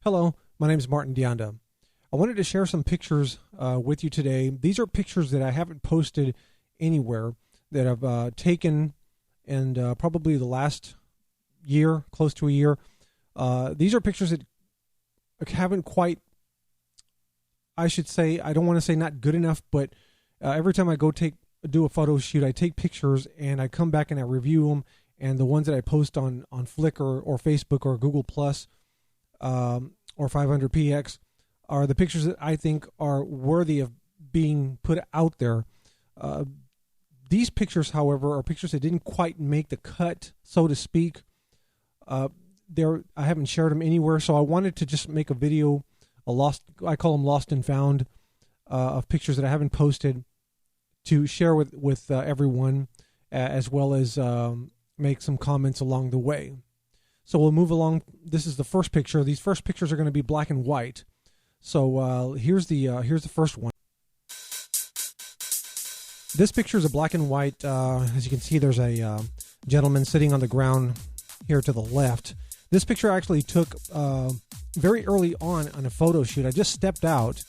Hello, my name is Martin Deonda. I wanted to share some pictures with you today. These are pictures that I haven't posted anywhere that I've taken in probably the last year, close to a year. These are pictures that haven't quite, I should say, I don't want to say not good enough, but every time I go do a photo shoot, I take pictures and I come back and I review them. And the ones that I post on Flickr or Facebook or Google Plus, or 500px are the pictures that I think are worthy of being put out there. These pictures, however, are pictures that didn't quite make the cut, so to speak. I haven't shared them anywhere, so I wanted to just make a video, I call them lost and found, of pictures that I haven't posted to share with everyone, as well as make some comments along the way. So we'll move along. This is the first picture. These first pictures are going to be black and white. So here's the first one. This picture is a black and white. As you can see, there's a gentleman sitting on the ground here to the left. This picture I actually took very early on a photo shoot. I just stepped out.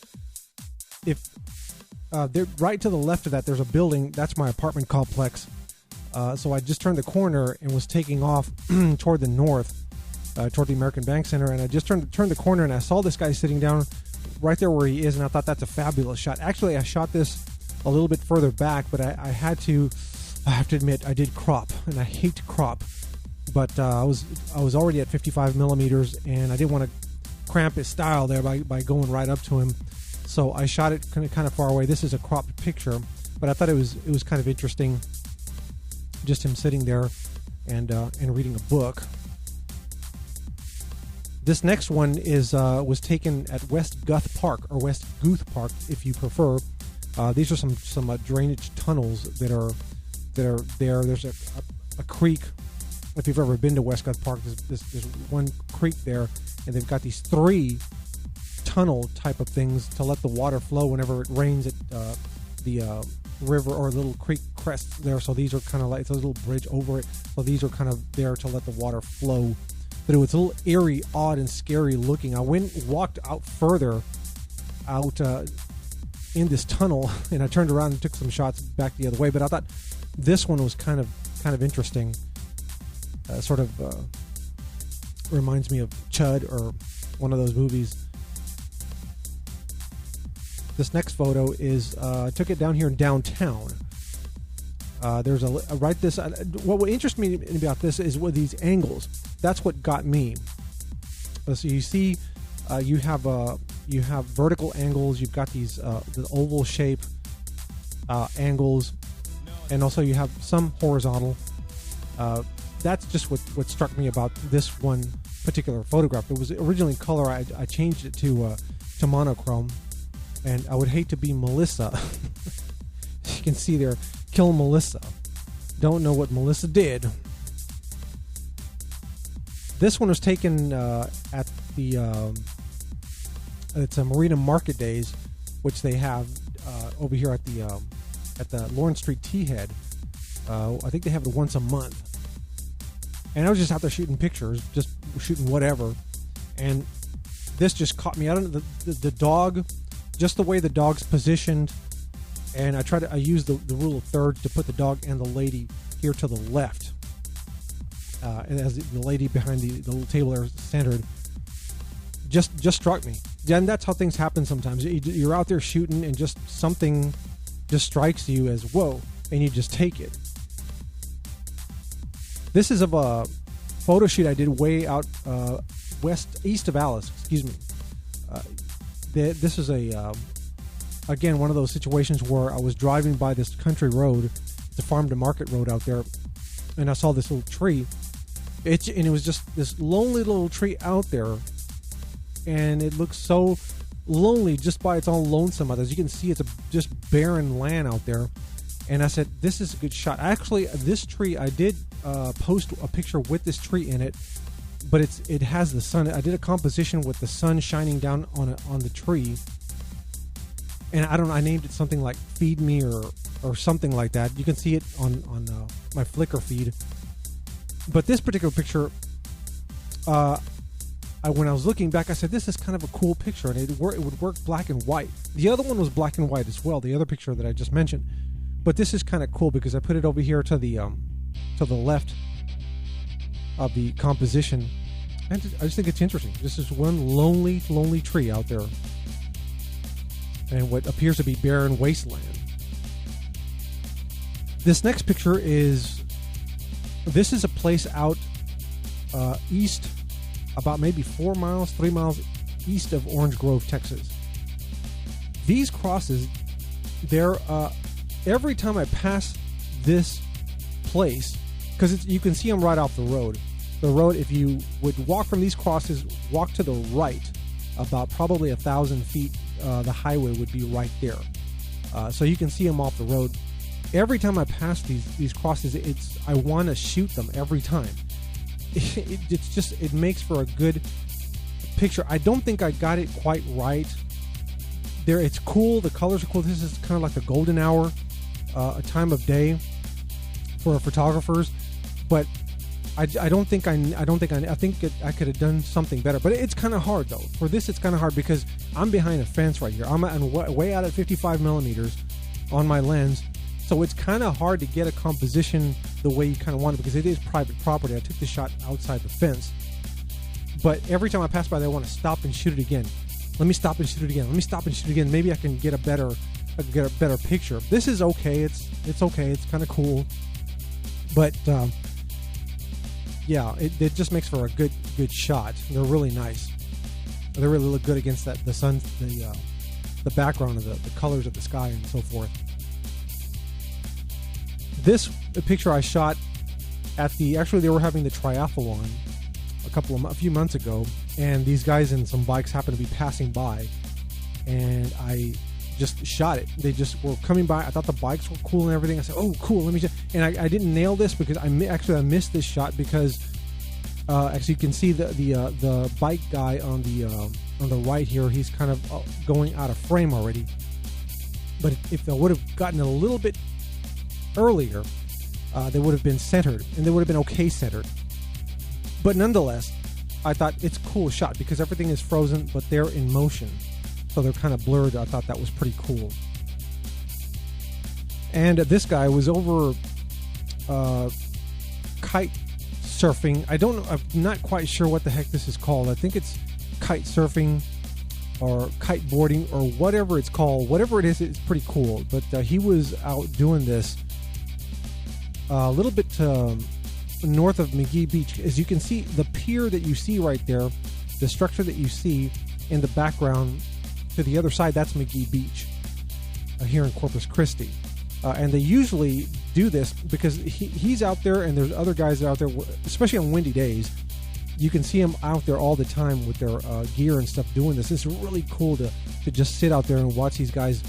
Right to the left of that, there's a building. That's my apartment complex. So I just turned the corner and was taking off toward the north, toward the American Bank Center, and I just turned the corner and I saw this guy sitting down right there where he is, and I thought that's a fabulous shot. Actually, I shot this a little bit further back, but I have to admit I did crop, and I hate to crop, but I was already at 55 millimeters, and I didn't want to cramp his style there by going right up to him, so I shot it kind of far away. This is a cropped picture, but I thought it was kind of interesting. Just him sitting there and reading a book. This next one was taken at West Guth Park, or West Guth Park, if you prefer. These are some drainage tunnels that are there. There's a creek. If you've ever been to West Guth Park, there's one creek there, and they've got these 3 tunnel type of things to let the water flow whenever it rains at the river or little creek crest there. So these are kind of like, it's a little bridge over it, so these are kind of there to let the water flow. But it was a little eerie, odd, and scary looking. I walked out further out in this tunnel, and I turned around and took some shots back the other way, but I thought this one was kind of interesting. Sort of reminds me of Chud or one of those movies. This next photo is took it down here in downtown. There's what interests me about this is with these angles. That's what got me. So you see, you have vertical angles. You've got these the oval shape angles, and also you have some horizontal. That's just what struck me about this one particular photograph. It was originally color. I changed it to monochrome. And I would hate to be Melissa. You can see there, kill Melissa. Don't know what Melissa did. This one was taken at the it's a Marina Market Days, which they have over here at the Lawrence Street T-Head. I think they have it once a month. And I was just out there shooting pictures, just shooting whatever. And this just caught me. I don't know, the dog. Just the way the dog's positioned, and I use the rule of thirds to put the dog and the lady here to the left, and as the lady behind the little table there centered, just struck me. And that's how things happen sometimes. You're out there shooting, and just something just strikes you as whoa, and you just take it. This is of a photo shoot I did way out east of Alice. Excuse me. This is again, one of those situations where I was driving by this country road, the farm to market road out there, and I saw this little tree. And it was just this lonely little tree out there, and it looks so lonely just by its own lonesome. As you can see, it's just barren land out there. And I said, this is a good shot. Actually, this tree, I did post a picture with this tree in it, but it has the sun. I did a composition with the sun shining down on the tree, and I named it something like "Feed Me" or something like that. You can see it on my Flickr feed. But this particular picture, I when I was looking back, I said, this is kind of a cool picture, and it would work black and white. The other one was black and white as well, the other picture that I just mentioned. But this is kind of cool because I put it over here to the left of the composition. And I just think it's interesting. This is one lonely tree out there, and what appears to be barren wasteland. This next picture is a place out east, about maybe 3 miles east of Orange Grove, Texas. These crosses, they're every time I pass this place, because you can see them right off the road. The road, if you would walk from these crosses, walk to the right, about probably 1,000 feet, the highway would be right there. So you can see them off the road. Every time I pass these crosses, I want to shoot them every time. It makes for a good picture. I don't think I got it quite right. It's cool. The colors are cool. This is kind of like a golden hour, a time of day for photographers, but I think I could have done something better. But it's kind of hard though. For this, it's kind of hard because I'm behind a fence right here. I'm way out at 55 millimeters on my lens, so it's kind of hard to get a composition the way you kind of want it because it is private property. I took the shot outside the fence, but every time I pass by there, I want to stop and shoot it again. Let me stop and shoot it again. Let me stop and shoot it again. Maybe I can get a better picture. This is okay. It's okay. It's kind of cool, but. Yeah, it just makes for a good shot. They're really nice. They really look good against the sun, the background of the colors of the sky and so forth. This picture I shot at actually they were having the triathlon a few months ago, and these guys in some bikes happened to be passing by, and I just shot it. They just were coming by. I thought the bikes were cool and everything. I said, "Oh, cool! Let me just." And I didn't nail this because I missed this shot because actually you can see the bike guy on the right here. He's kind of going out of frame already. But if I would have gotten a little bit earlier, they would have been centered, and they would have been okay centered. But nonetheless, I thought it's a cool shot because everything is frozen, but they're in motion. So they're kind of blurred. I thought that was pretty cool. And this guy was over kite surfing. I'm not quite sure what the heck this is called. I think it's kite surfing or kite boarding or whatever it's called. Whatever it is, it's pretty cool. But he was out doing this a little bit north of McGee Beach. As you can see, the pier that you see right there, the structure that you see in the background, to the other side, that's McGee Beach here in Corpus Christi. And they usually do this because he's out there and there's other guys out there, especially on windy days. You can see them out there all the time with their gear and stuff doing this. It's really cool to just sit out there and watch these guys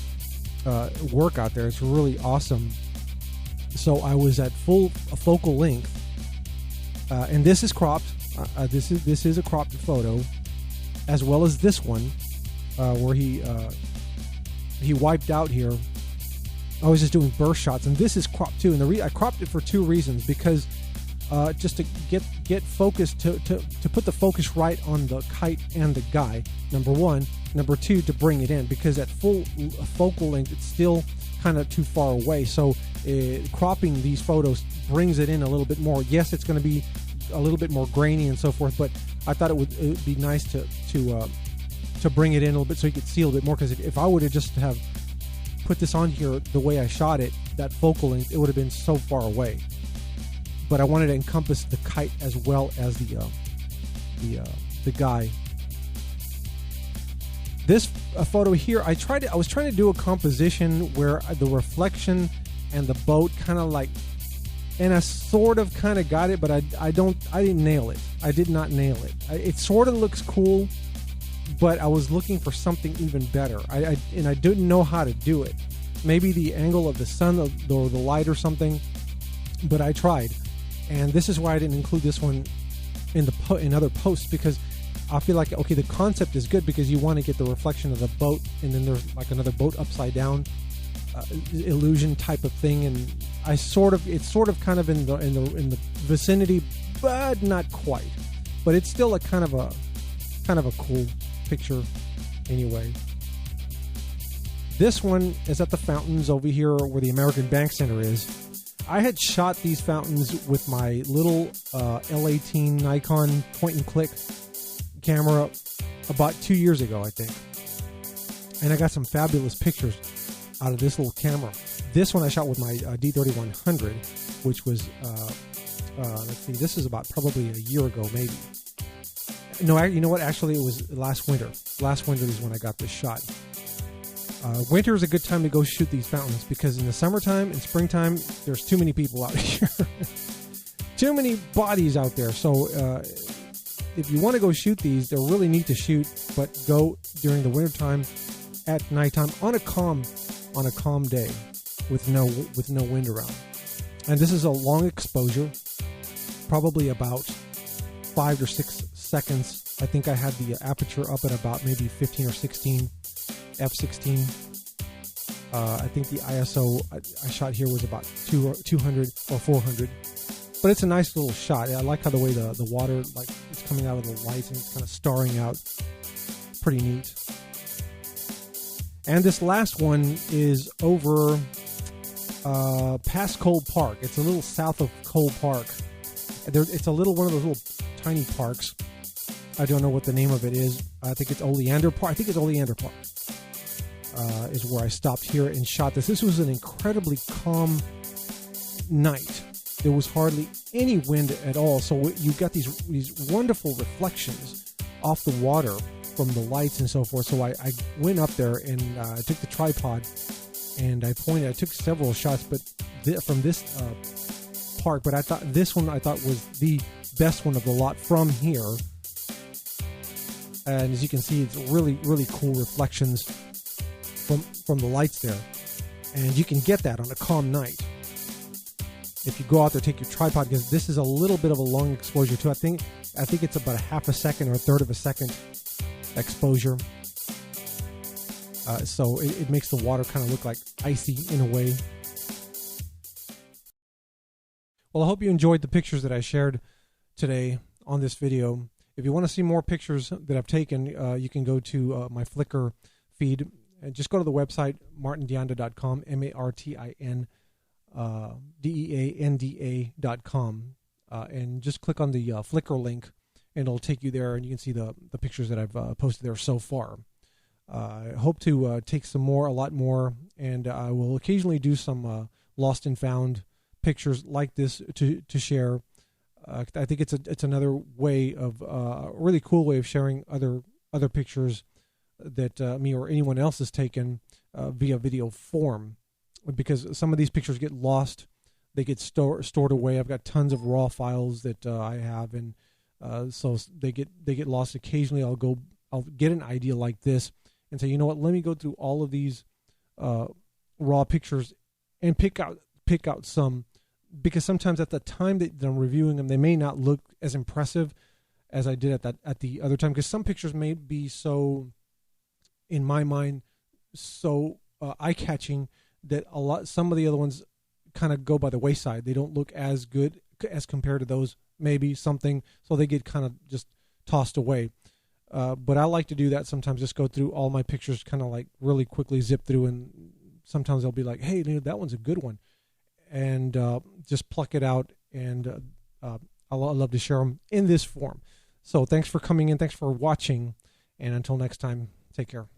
work out there. It's really awesome. So I was at full focal length. And this is cropped. This is a cropped photo, as well as this one. Where he wiped out here. I was just doing burst shots, and this is cropped too. And I cropped it for two reasons: because just to get focused, to put the focus right on the kite and the guy. Number one. Number two, to bring it in, because at full focal length, it's still kind of too far away. So cropping these photos brings it in a little bit more. Yes, it's going to be a little bit more grainy and so forth, but I thought it would be nice to bring it in a little bit so you could see a little bit more, because if I would have just have put this on here the way I shot it, that focal length, it would have been so far away. But I wanted to encompass the kite as well as the guy. This photo here, I was trying to do a composition where the reflection and the boat kind of like, and I sort of kind of got it, but I didn't nail it. I did not nail it. It sort of looks cool, but I was looking for something even better. I didn't know how to do it. Maybe the angle of the sun or the light or something, but I tried. And this is why I didn't include this one in other posts, because I feel like, okay, the concept is good because you want to get the reflection of the boat, and then there's like another boat upside down illusion type of thing, and it's sort of kind of in the vicinity, but not quite. But it's still a kind of kind of a cool picture anyway. This one is at the fountains over here where the American Bank Center is. I had shot these fountains with my little L18 Nikon point-and-click camera about 2 years ago, I think. And I got some fabulous pictures out of this little camera. This one I shot with my D3100, which was, let's see, this is about probably a year ago, maybe. No, you know what? Actually, it was last winter. Last winter is when I got this shot. Winter is a good time to go shoot these fountains because in the summertime and springtime, there's too many people out here. Too many bodies out there. So if you want to go shoot these, they're really neat to shoot, but go during the wintertime at nighttime on a calm day with no wind around. And this is a long exposure, probably about 5 or 6 seconds. I think I had the aperture up at about maybe 15 or 16 f16. I think the ISO I shot here was about 200 or 400, but it's a nice little shot. I like how the way the water, like, it's coming out of the lights and it's kind of starring out. Pretty neat. And this last one is over past Cole Park. It's a little south of Cole Park. It's a little one of those little tiny parks. I don't know what the name of it is. I think it's Oleander Park. I think it's Oleander Park. Is where I stopped here and shot this. This was an incredibly calm night. There was hardly any wind at all, so you got these wonderful reflections off the water from the lights and so forth. So I went up there and I took the tripod and I took several shots, but from this park. But I thought this one was the best one of the lot from here. And as you can see, it's really, really cool reflections from the lights there, and you can get that on a calm night if you go out there, take your tripod, because this is a little bit of a long exposure too. I think it's about a half a second or a third of a second exposure, so it makes the water kind of look like icy in a way. Well, I hope you enjoyed the pictures that I shared today on this video. If you want to see more pictures that I've taken, you can go to my Flickr feed. And just go to the website, martindeanda.com, martindeanda.com, and just click on the Flickr link, and it'll take you there, and you can see the pictures that I've posted there so far. I hope to take a lot more, and I will occasionally do some lost and found pictures like this to share. I think it's another way of a really cool way of sharing other pictures that me or anyone else has taken via video form, because some of these pictures get lost, they get stored away. I've got tons of raw files that I have, and so they get lost. Occasionally I'll get an idea like this and say, you know what, let me go through all of these raw pictures and pick out some, because sometimes at the time that I'm reviewing them, they may not look as impressive as I did at the other time, because some pictures may be so, in my mind, so eye-catching that some of the other ones kind of go by the wayside. They don't look as good as compared to those, maybe something, so they get kind of just tossed away. But I like to do that sometimes, just go through all my pictures, kind of like really quickly zip through, and sometimes I'll be like, hey, that one's a good one, and just pluck it out, and I love to share them in this form. So thanks for coming in, thanks for watching, and until next time, take care.